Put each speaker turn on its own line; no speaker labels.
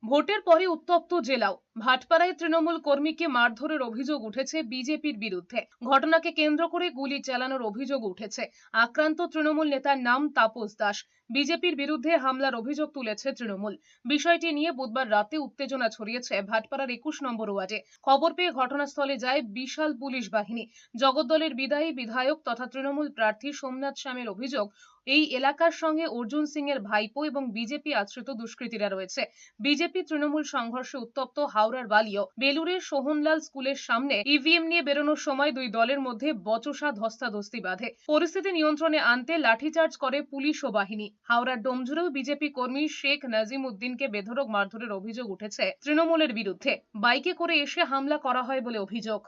ভোটের পরে উত্তপ্ত জেলাও। ভাটপাড়ায় তৃণমূল কর্মীকে মারধরের অভিযোগ উঠেছে বিজেপির বিরুদ্ধে। ঘটনাকে কেন্দ্র করে গুলি চালানোর অভিযোগ উঠেছে। আক্রান্ত তৃণমূল নেতার নাম তাপস দাস। বিজেপির বিরুদ্ধে হামলার অভিযোগ তুলেছে তৃণমূল। বিষয়টি নিয়ে বুধবার রাতে উত্তেজনা ছড়িয়েছে ভাটপাড়ার 21 নম্বর ওয়ার্ডে। খবর পেয়ে ঘটনাস্থলে যায় বিশাল পুলিশ বাহিনী। জগদ্দলের বিদায়ী বিধায়ক তথা তৃণমূল প্রার্থী সোমনাথ শ্যামের অভিযোগ, এই এলাকার সঙ্গে অর্জুন সিং এর ভাইপো এবং বিজেপি আশ্রিত দুষ্কৃতীরা রয়েছে। বিজেপি তৃণমূল সংঘর্ষে উত্তপ্ত হাওড়ার বালিও। বেলুরের সোহনলাল স্কুলের সামনে ইভিএম নিয়ে বেরোনোর সময় দুই দলের মধ্যে বচসা ধস্তাধস্তি বাধে। পরিস্থিতি নিয়ন্ত্রণে আনতে লাঠিচার্জ করে পুলিশ ও বাহিনী। হাওড়ার ডোমজুড়েও বিজেপি কর্মী শেখ নাজিম উদ্দিনকে বেধড়ক মারধরের অভিযোগ উঠেছে তৃণমূলের বিরুদ্ধে। বাইকে করে এসে হামলা করা হয় বলে অভিযোগ।